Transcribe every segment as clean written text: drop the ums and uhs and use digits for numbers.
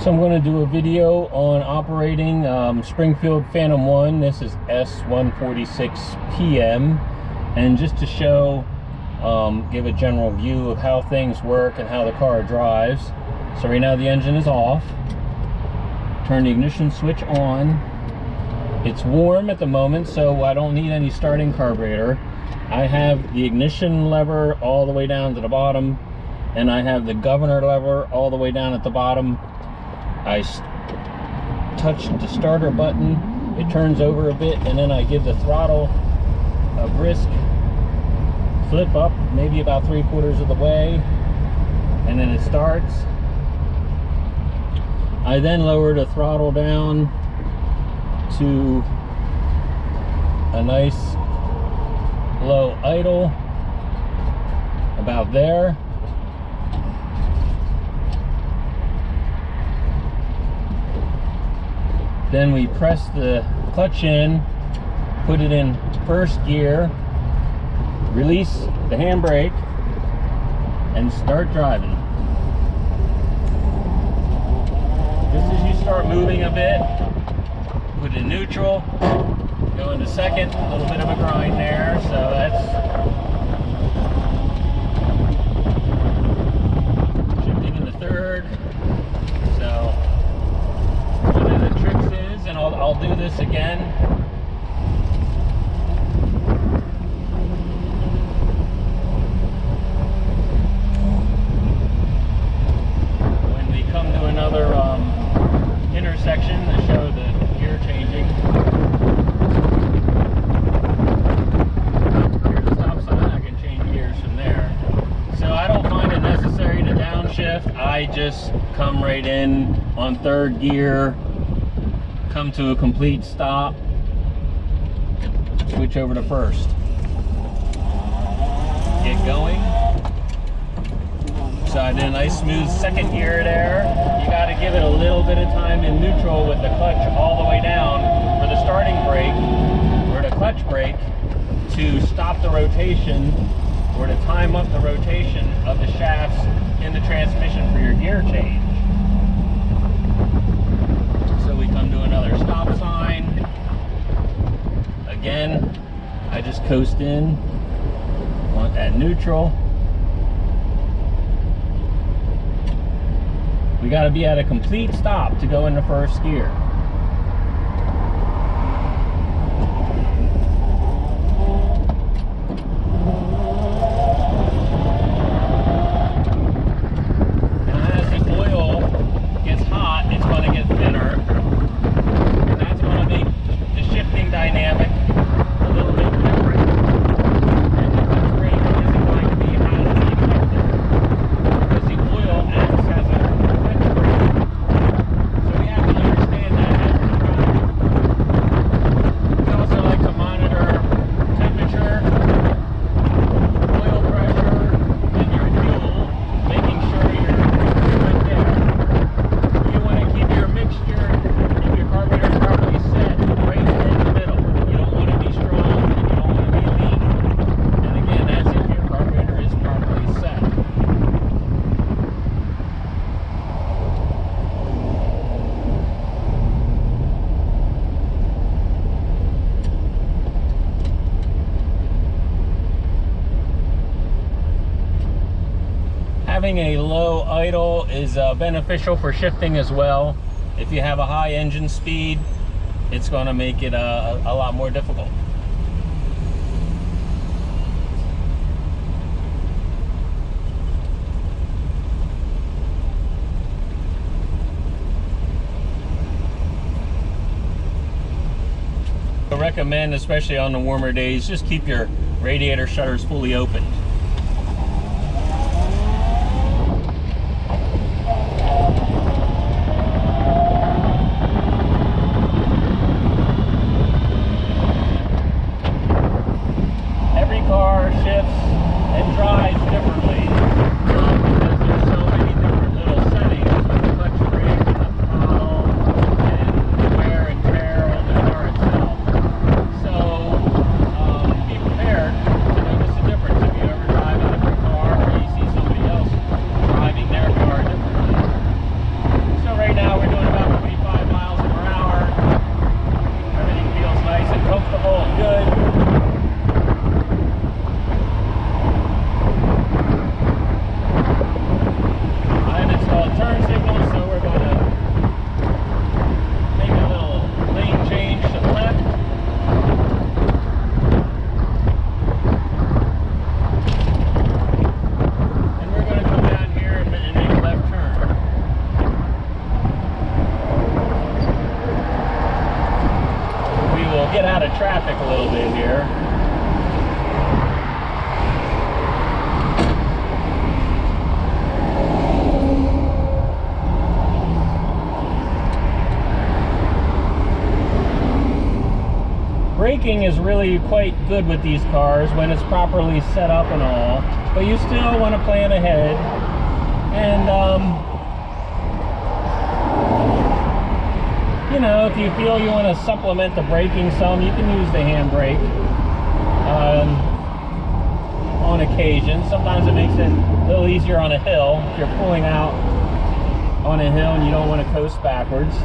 So I'm going to do a video on operating Springfield Phantom 1. This is S146PM, and just to show, give a general view of how things work and how the car drives. So right now the engine is off. Turn the ignition switch on. It's warm at the moment, so I don't need any starting carburetor. I have the ignition lever all the way down to the bottom, and I have the governor lever all the way down at the bottom. I touch the starter button, it turns over a bit, and then I give the throttle a brisk flip up, maybe about 3/4 of the way, and then it starts. I then lower the throttle down to a nice low idle, about there. Then we press the clutch in, put it in first gear, release the handbrake, and start driving. Just as you start moving a bit, put it in neutral, go into second, a little bit of a grind there, so that's shifting into third. So one of the tricks is, and I'll do this again, when we come to another intersection to show the gear changing. Here's the stop sign, I can change gears from there. So I don't find it necessary to downshift. I just come right in on third gear, come to a complete stop, switch over to first, get going. So I did a nice smooth second gear there. You got to give it a little bit of time in neutral with the clutch all the way down for the starting brake or the clutch brake to stop the rotation or to time up the rotation of the shafts in the transmission for your gear change. So we come to another stop sign. Again, I just coast in, want that neutral. We got to be at a complete stop to go into first gear. Now as the oil gets hot, it's going to get thinner, and that's going to make the shifting dynamic a little bit different. And the clutch brake isn't going to be as effective because the oil acts as a having a low idle is beneficial for shifting as well. If you have a high engine speed, it's going to make it a lot more difficult. I recommend, especially on the warmer days, just keep your radiator shutters fully open. If you ever solid turn signal, so we're going to make a little lane change to the left. And we're going to come down here and make a left turn. We will get out of traffic a little bit here. Braking is really quite good with these cars when it's properly set up and all, but you still want to plan ahead. And you know, if you feel you want to supplement the braking some, you can use the handbrake on occasion. Sometimes it makes it a little easier on a hill if you're pulling out on a hill and you don't want to coast backwards.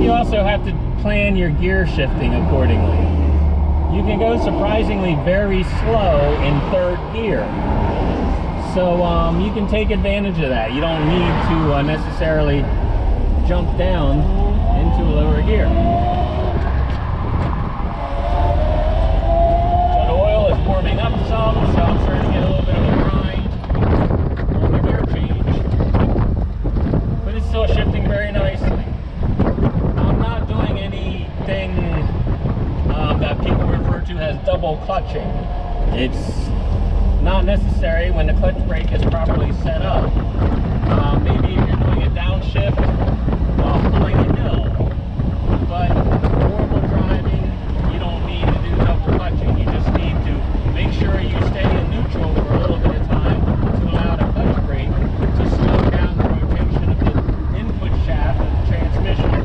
You also have to plan your gear shifting accordingly. You can go surprisingly very slow in third gear. So you can take advantage of that. You don't need to necessarily jump down into lower gear. So the oil is warming up some, so I'm starting to get a little bit of a grind on the gear change. But it's still shifting very nicely. Anything that people refer to as double clutching. It's not necessary when the clutch brake is properly set up. Maybe if you're doing a downshift while pulling a hill, but normal driving, you don't need to do double clutching. You just need to make sure you stay in neutral for a little bit of time to allow the clutch brake to slow down the rotation of the input shaft of the transmission.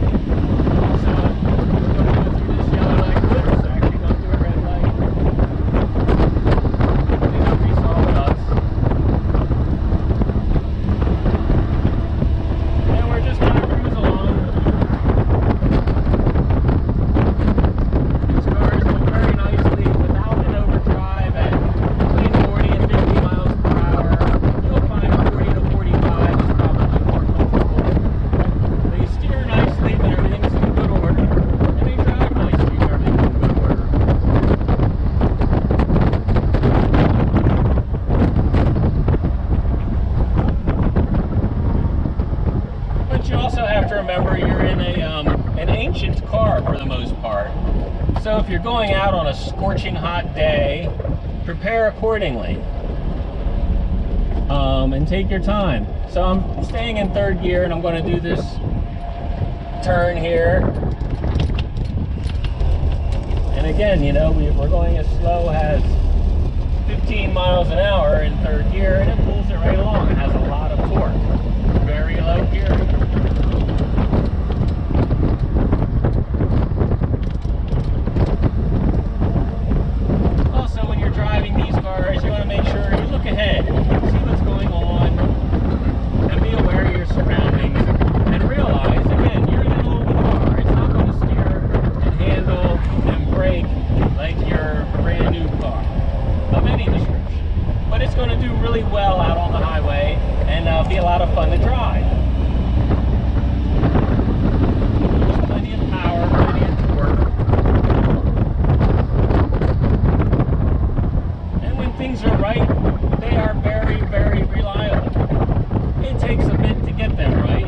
Remember, you're in an ancient car for the most part. So if you're going out on a scorching hot day, prepare accordingly. And take your time. So I'm staying in third gear and I'm going to do this turn here. And again, you know, we're going as slow as 15 miles an hour in third gear, and it pulls it right along. It has a lot of torque. Very low gear. Ahead, see what's going on, and be aware of your surroundings, and realize, again, you're in an old car. It's not going to steer and handle and brake like your brand new car of any description, but it's going to do really well out on the highway and be a lot of fun to drive. There's plenty of power, plenty of torque, and when things are right, they are very, very reliable. It takes a bit to get them right,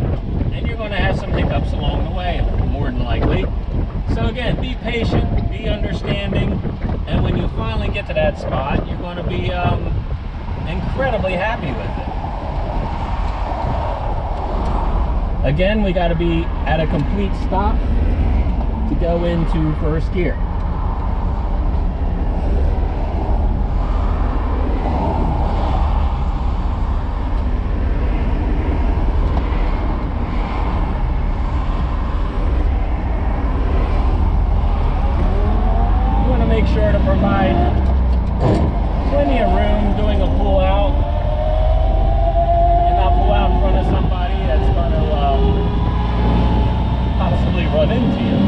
and you're going to have some hiccups along the way, more than likely. So again, be patient, be understanding, and when you finally get to that spot, you're going to be incredibly happy with it. Again, we got to be at a complete stop to go into first gear. Make sure to provide plenty of room doing a pull out and not pull out in front of somebody that's going to possibly run into you.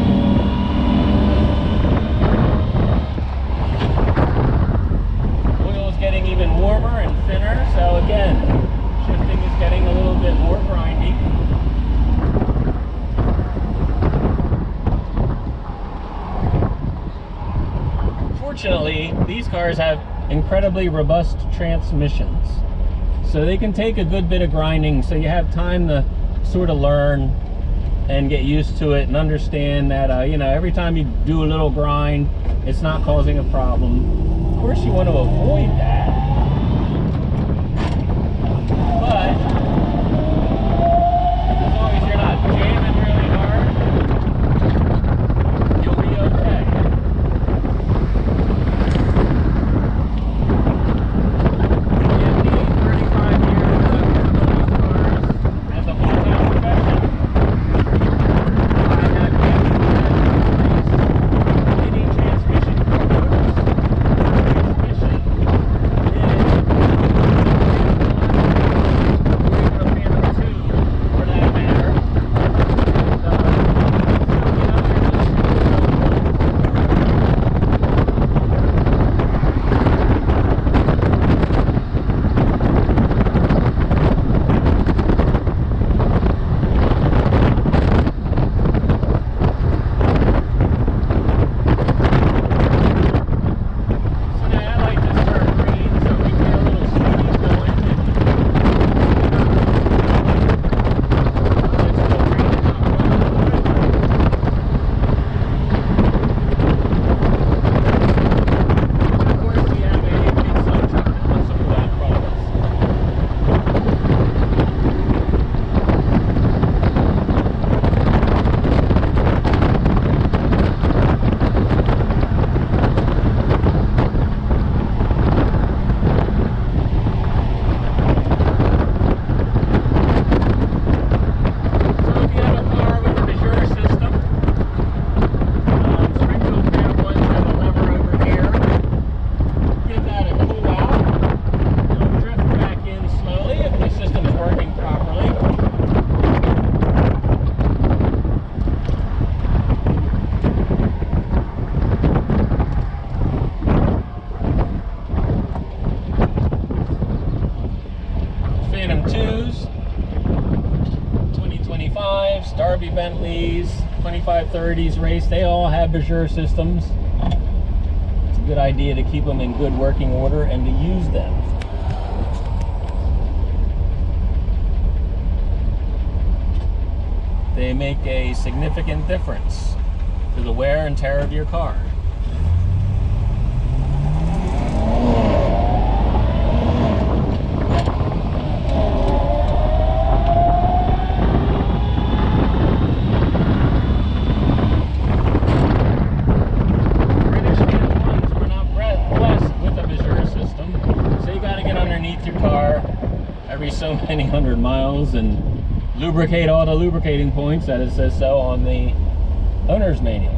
Fortunately, these cars have incredibly robust transmissions, so they can take a good bit of grinding, so you have time to sort of learn and get used to it and understand that, you know, every time you do a little grind, it's not causing a problem. Of course, you want to avoid that, but as long as you're not jamming really hard, you'll be okay. In the 35 years I've worked on these cars as a full-time profession, I have yet to replace any transmission components. Transmission Phantom 2s, 2025s, Derby Bentleys, 2530s race, they all have Bajur systems. It's a good idea to keep them in good working order and to use them. They make a significant difference to the wear and tear of your car. Every so many 100 miles and lubricate all the lubricating points that it says so on the owner's manual.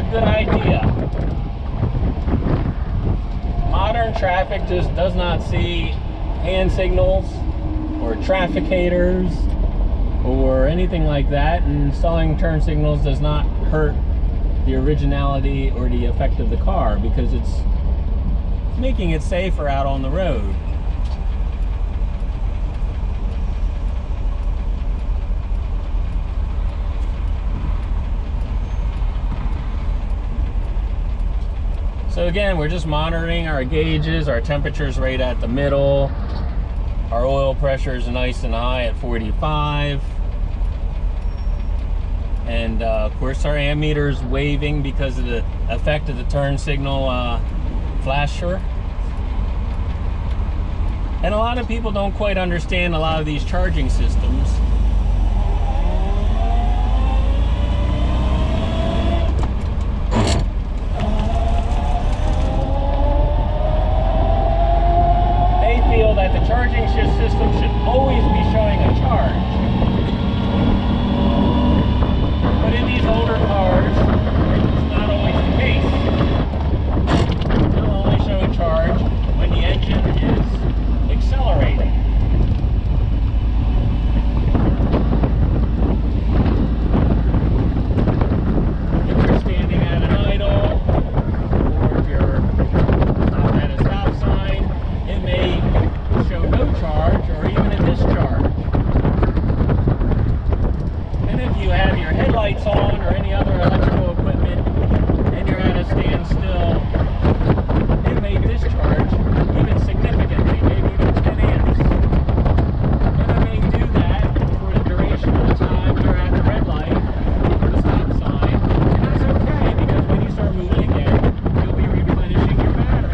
good idea. Modern traffic just does not see hand signals or trafficators or anything like that, and installing turn signals does not hurt the originality or the effect of the car because it's making it safer out on the road. So again, we're just monitoring our gauges. Our temperature's right at the middle. Our oil pressure is nice and high at 45. And of course our ammeter's waving because of the effect of the turn signal flasher. And a lot of people don't quite understand a lot of these charging systems. That the charging system should always be showing a charge. But in these older cars, it's not always the case. It'll only show a charge when the engine is accelerating. If you're standing at an idle, or if you're stopped at a stop sign, it may show no charge or even a discharge. And if you have your headlights on or any other electrical equipment and you're at a standstill, it may discharge even significantly, maybe even 10 amps. And it may do that for the duration of the time you're at the red light or the stop sign. And that's okay, because when you start moving again, you'll be replenishing your battery.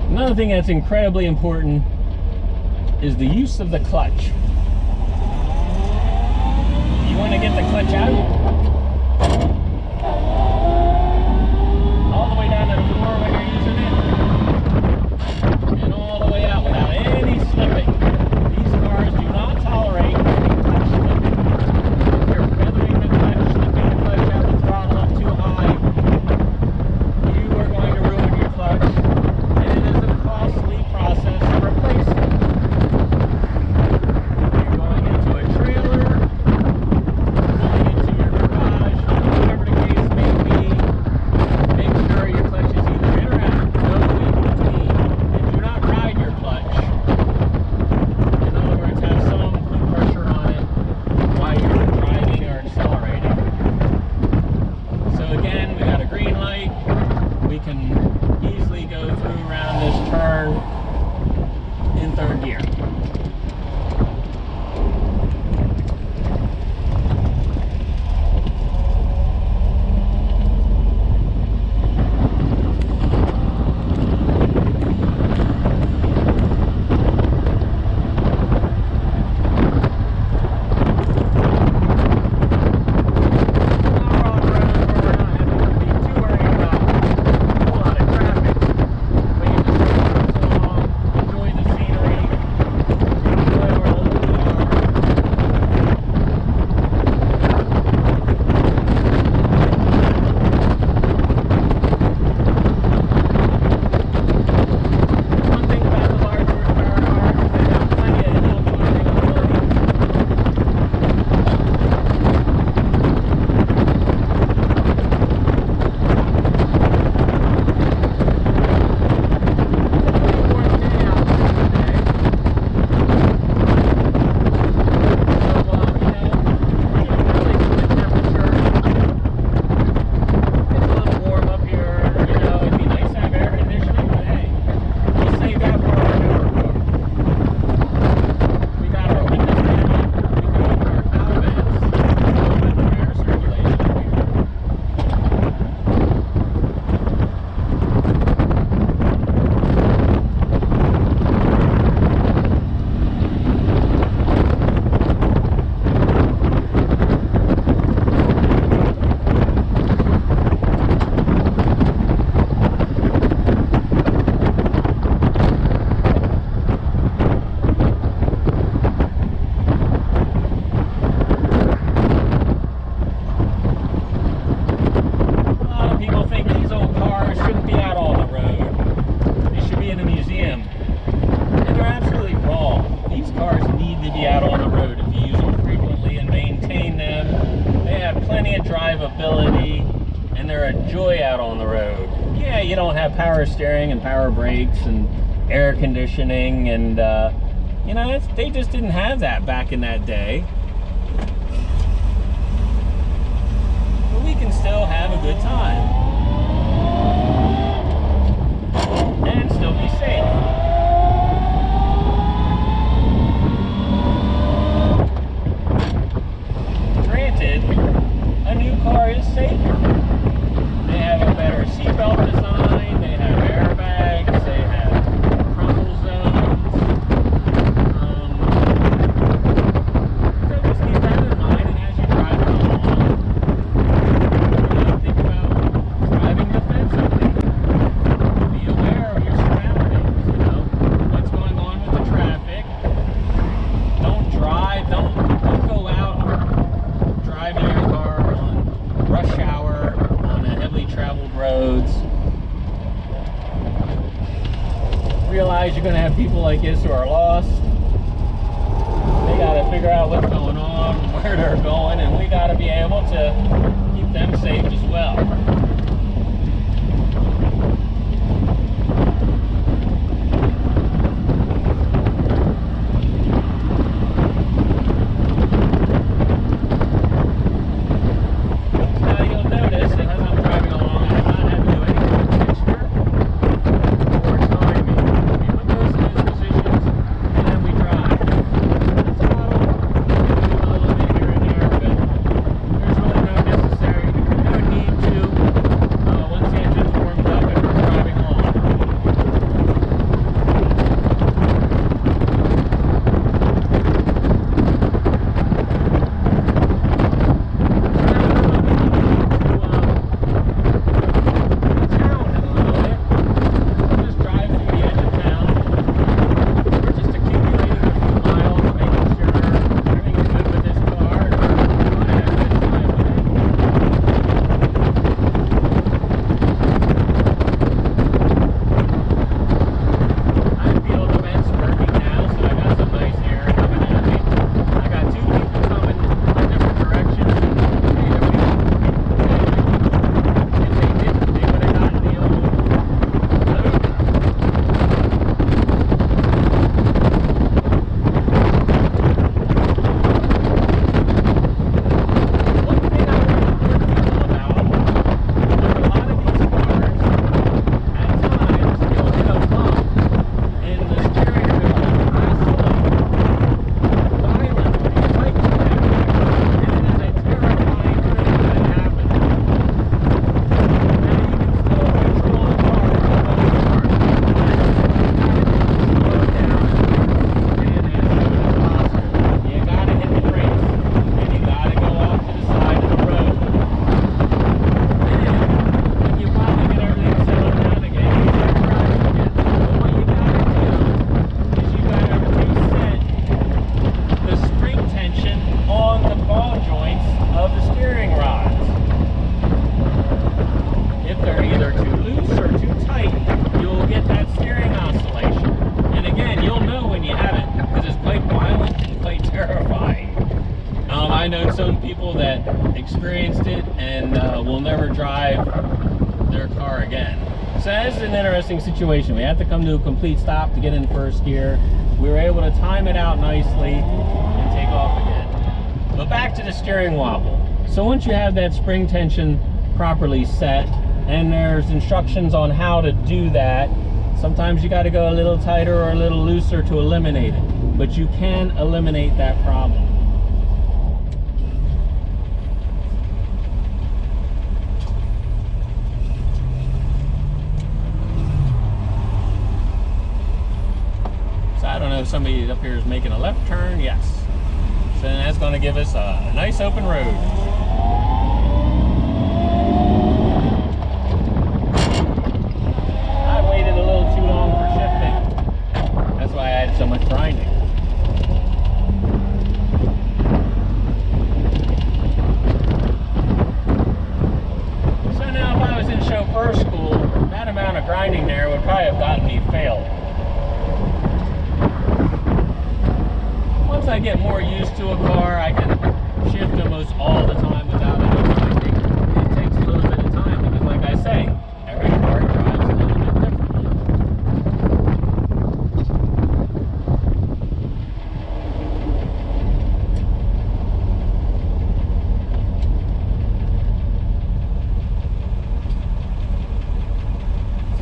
Another thing that's incredibly important is the use of the clutch. You want to get the clutch out all the way down to the floor when you're using it, and all the way out without any slipping. These cars do not tolerate clutch slipping. If you're feathering the clutch, slipping the clutch out, the throttle up too high, you are going to ruin your clutch. Costly process to replace it. You're going into a trailer, going into your garage, whatever the case may be. Make sure your clutch is either in or out, no in between, and do not ride your clutch. In other words, have some foot pressure on it while you're driving or accelerating. So again, we got a green light. We can easily go through around this turn in third gear. to be out on the road if you use them frequently and maintain them. They have plenty of drivability, and they're a joy out on the road. Yeah, you don't have power steering and power brakes and air conditioning, and you know, they just didn't have that back in that day. But we can still have a good time and still be safe. Granted, a new car is safer. They have a better seatbelt design, they have airbags, they have crumple zones. So just keep that in mind, and as you drive along, you know, think about driving defensively. Be aware of your surroundings, you know, what's going on with the traffic. Don't drive, don't go out driving your car on rush hour on heavily traveled roads. Realize you're going to have people like this who are lost. They got to figure out what's going on, where they're going, and we got to be able to keep them safe as well. Now you'll notice that as I'm driving along, I have not had to do anything with texture or timing. We put those in those positions, and then we drive. Throttle, a little bit here and there, but there's really no necessary, no need to, once the engine's warmed up and we're driving along. I know some people that experienced it and will never drive their car again. So that's an interesting situation. We had to come to a complete stop to get in first gear. We were able to time it out nicely and take off again. But back to the steering wobble. So once you have that spring tension properly set, and there's instructions on how to do that, sometimes you got to go a little tighter or a little looser to eliminate it. But you can eliminate that problem. I don't know if somebody up here is making a left turn. Yes. So that's going to give us a nice open road. I waited a little too long for shifting. That's why I had so much grinding. So now if I was in chauffeur school, that amount of grinding there would probably have gotten me failed. Once I get more used to a car, I can shift almost all the time without it overthinking. It takes a little bit of time because, like I say, every car drives a little bit differently.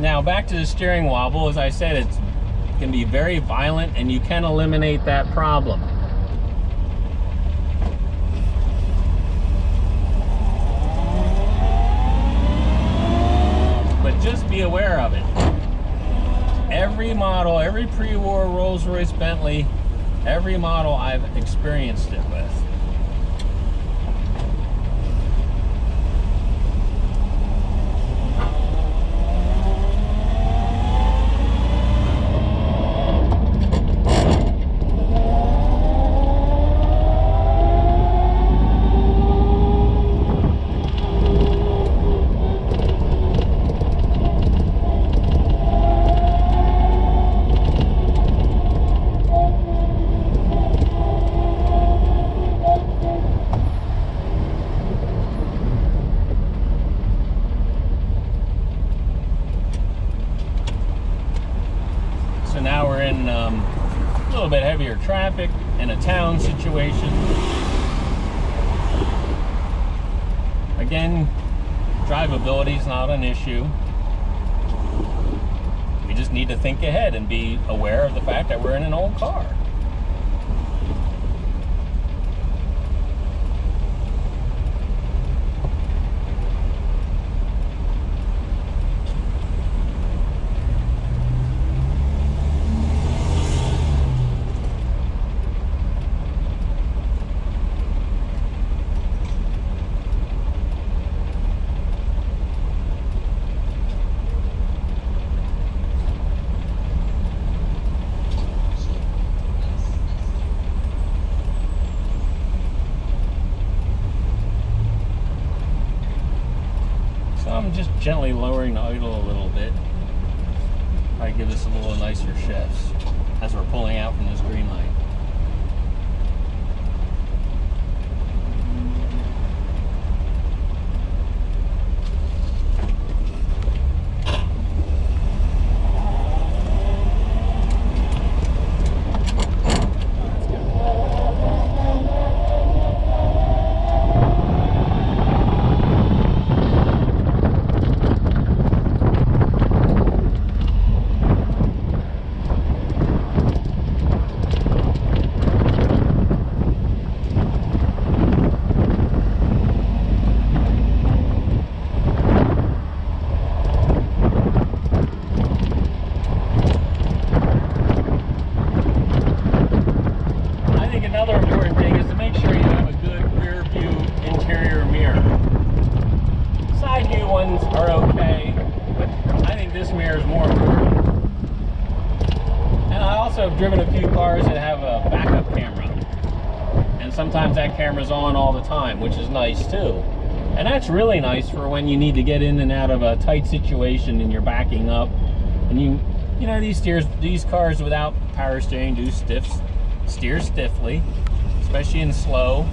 Now back to the steering wobble. As I said, it can be very violent, and you can eliminate that problem. Just be aware of it. Every model, every pre-war Rolls-Royce Bentley, every model I've experienced it with. Now we're in a little bit heavier traffic in a town situation. Again, drivability is not an issue. We just need to think ahead and be aware of the fact that we're in an old car. I'm just gently lowering the idle a little bit. Probably give us a little nicer shifts as we're pulling out from this green light. Another important thing is to make sure you have a good rear view interior mirror. Side view ones are okay, but I think this mirror is more important. And I also have driven a few cars that have a backup camera. And sometimes that camera's on all the time, which is nice too. And that's really nice for when you need to get in and out of a tight situation and you're backing up. And you know, these cars without power steering do steer stiffly, especially in slow.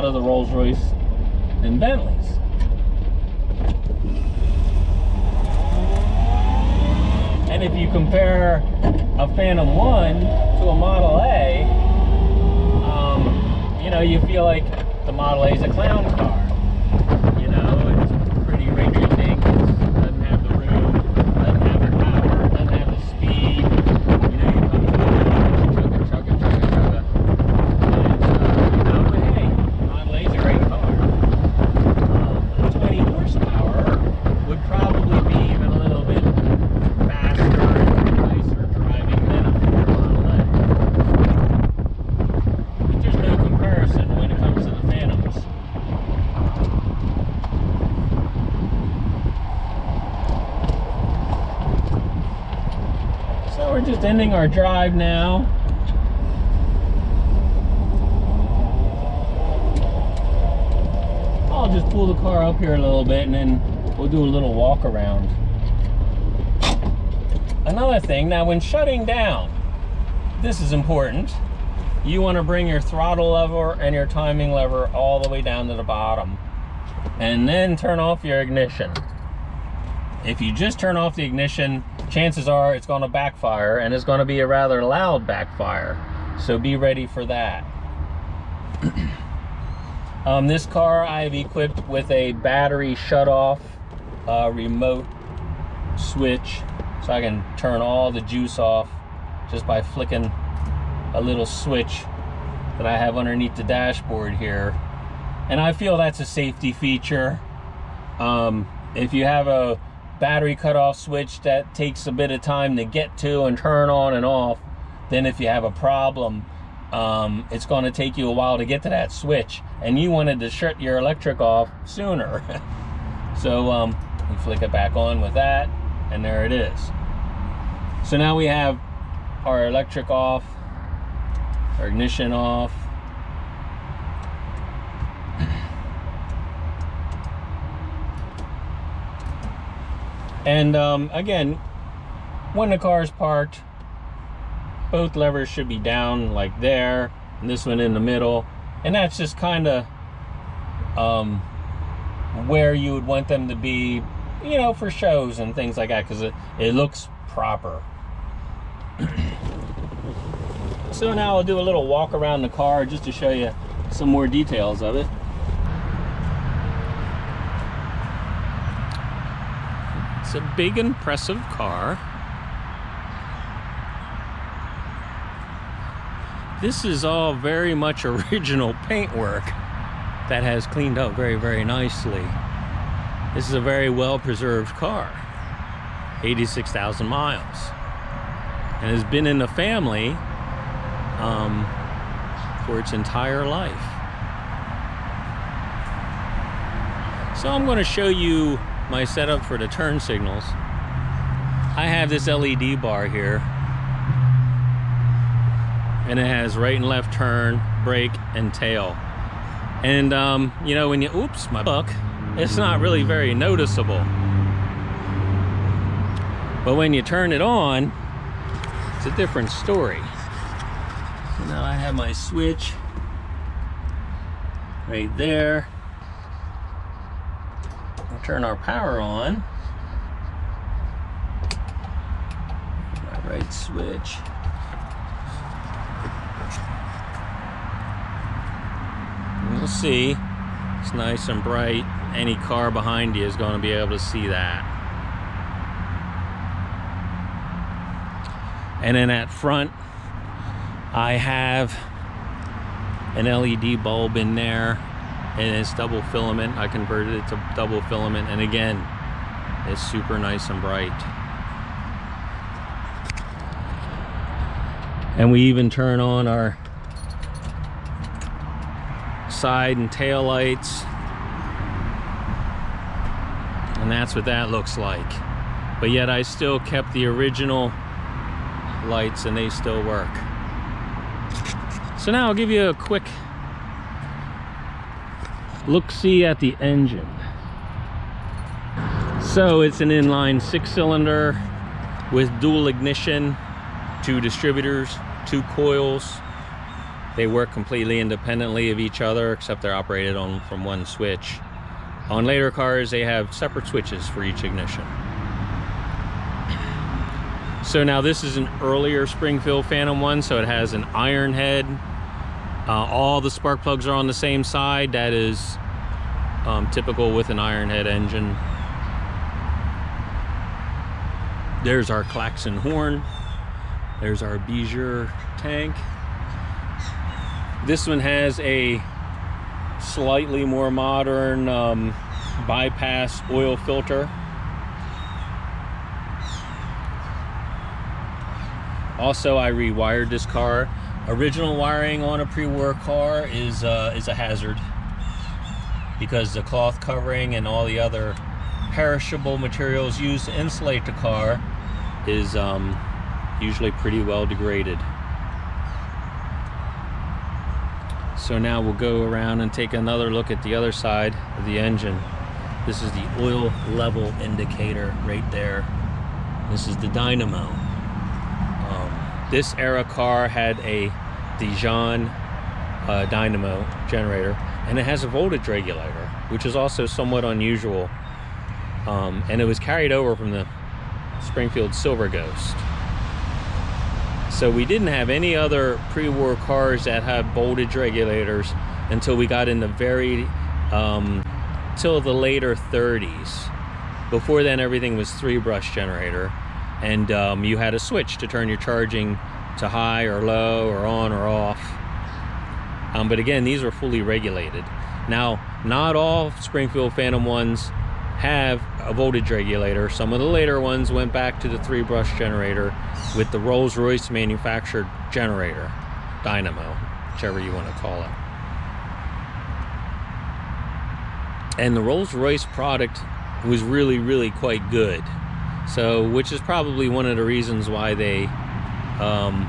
lot of the Rolls-Royce and Bentleys. And if you compare a Phantom 1 to a Model A, you know, you feel like the Model A is a clown car. You know, it's pretty rinky-dink, doesn't have the room, doesn't have the power, doesn't have the speed. You know, you come to it, chugga. And, you know, but hey, Model A is a great car. 20 horsepower would probably be even a little bit faster and nicer driving than a Ford Model A. But there's no comparison when it comes to the Phantoms. So we're just ending our drive now. I'll just pull the car up here a little bit and then we'll do a little walk around. Another thing, now when shutting down, this is important. You want to bring your throttle lever and your timing lever all the way down to the bottom and then turn off your ignition. If you just turn off the ignition, chances are it's going to backfire, and it's going to be a rather loud backfire. So be ready for that. This car I've equipped with a battery shut-off remote switch, so I can turn all the juice off just by flicking a little switch that I have underneath the dashboard here. And I feel that's a safety feature. If you have a battery cutoff switch that takes a bit of time to get to and turn on and off, then if you have a problem, it's going to take you a while to get to that switch, and you wanted to shut your electric off sooner. So you flick it back on with that, and there it is. So now we have our electric off, our ignition off. And again, when the car is parked, both levers should be down like there, and this one in the middle. And that's just kind of where you would want them to be, you know, for shows and things like that, because it looks proper. So now I'll do a little walk around the car just to show you some more details of it. It's a big, impressive car. This is all very much original paintwork that has cleaned up very, very nicely. This is a very well-preserved car, 86,000 miles, and has been in the family for its entire life. So I'm going to show you my setup for the turn signals. I have this LED bar here, and it has right and left turn, brake, and tail. And you know, when you, oops, my book, it's not really very noticeable. But when you turn it on, it's a different story. So now I have my switch right there. I'll turn our power on. My right switch. And you'll see it's nice and bright. Any car behind you is going to be able to see that. And then at front, I have an LED bulb in there, and it's double filament. I converted it to double filament, and again, it's super nice and bright. And we even turn on our side and tail lights, and that's what that looks like. But yet I still kept the original lights, and they still work. So now I'll give you a quick look-see at the engine. So it's an inline 6-cylinder with dual ignition, 2 distributors, 2 coils, They work completely independently of each other, except they're operated on from one switch. On later cars, they have separate switches for each ignition. So now this is an earlier Springfield Phantom one, so it has an iron head. All the spark plugs are on the same side. That is typical with an iron head engine. There's our klaxon horn. There's our Bijur tank. This one has a slightly more modern bypass oil filter. Also, I rewired this car. Original wiring on a pre-war car is a hazard, because the cloth covering and all the other perishable materials used to insulate the car is usually pretty well degraded. So now we'll go around and take another look at the other side of the engine. This is the oil level indicator right there. This is the dynamo. This era car had a Dijon dynamo generator, and it has a voltage regulator, which is also somewhat unusual. And it was carried over from the Springfield Silver Ghost. So we didn't have any other pre-war cars that had voltage regulators until we got in the till the later 30s. Before then, everything was 3-brush generator, and you had a switch to turn your charging to high or low or on or off. But again, these were fully regulated. Now, not all Springfield Phantom ones have a voltage regulator. Some of the later ones went back to the 3-brush generator with the Rolls-Royce manufactured generator, dynamo, whichever you want to call it. And the Rolls-Royce product was really, really quite good. So, which is probably one of the reasons why they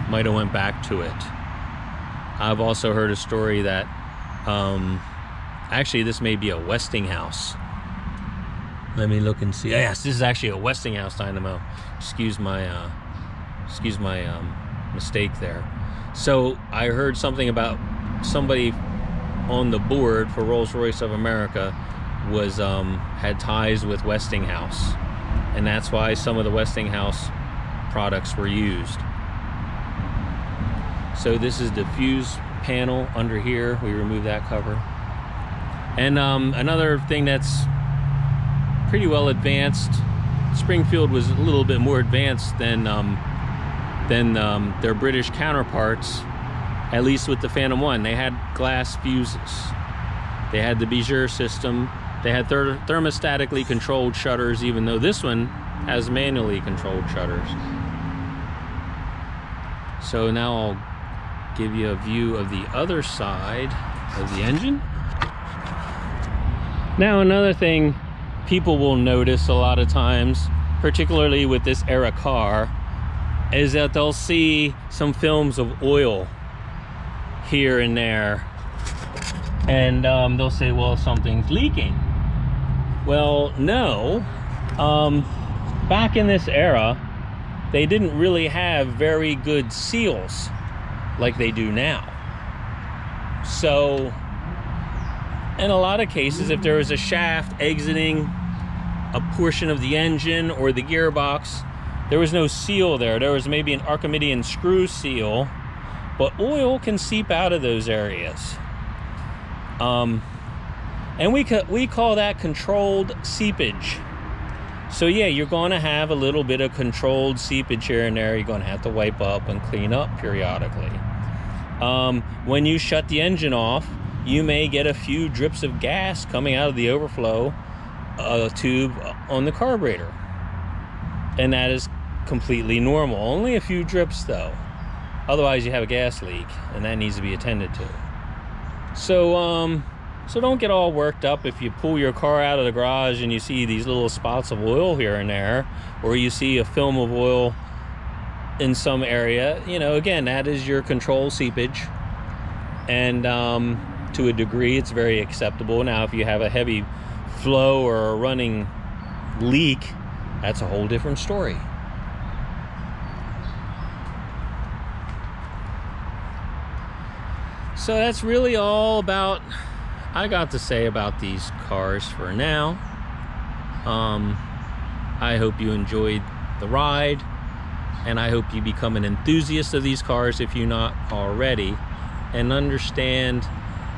might have went back to it. I've also heard a story that actually this may be a Westinghouse. Let me look and see. Yes, this is actually a Westinghouse dynamo. Excuse my mistake there. So I heard something about somebody on the board for Rolls-Royce of America was had ties with Westinghouse, and that's why some of the Westinghouse products were used. So this is the fuse panel under here. We removed that cover. And another thing that's pretty well advanced, Springfield was a little bit more advanced than their British counterparts, at least with the Phantom 1. They had glass fuses. They had the Bijur system. They had thermostatically controlled shutters, even though this one has manually controlled shutters. So now I'll give you a view of the other side of the engine. Now, another thing people will notice a lot of times, particularly with this era car, is that they'll see some films of oil here and there, and they'll say, well, something's leaking. Well, no. Back in this era, they didn't really have very good seals like they do now. So in a lot of cases, if there was a shaft exiting a portion of the engine or the gearbox, there was no seal there. There was maybe an Archimedean screw seal, but oil can seep out of those areas. And we call that controlled seepage. So yeah, you're going to have a little bit of controlled seepage here and there. You're going to have to wipe up and clean up periodically. When you shut the engine off, you may get a few drips of gas coming out of the overflow tube on the carburetor. And that is completely normal. Only a few drips though. Otherwise you have a gas leak, and that needs to be attended to. So don't get all worked up if you pull your car out of the garage and you see these little spots of oil here and there, or you see a film of oil in some area. You know, again, that is your control seepage, and to a degree it's very acceptable. Now if you have a heavy flow or a running leak, that's a whole different story. So that's really all about I got to say about these cars for now. I hope you enjoyed the ride, and I hope you become an enthusiast of these cars if you're not already, and understand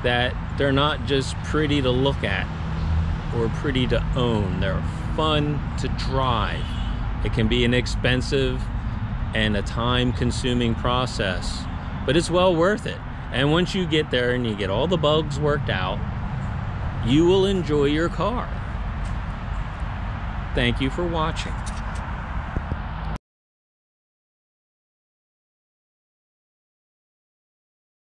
that they're not just pretty to look at or pretty to own. They're fun to drive. It can be an expensive and a time-consuming process, but it's well worth it. And once you get there and you get all the bugs worked out, you will enjoy your car. Thank you for watching.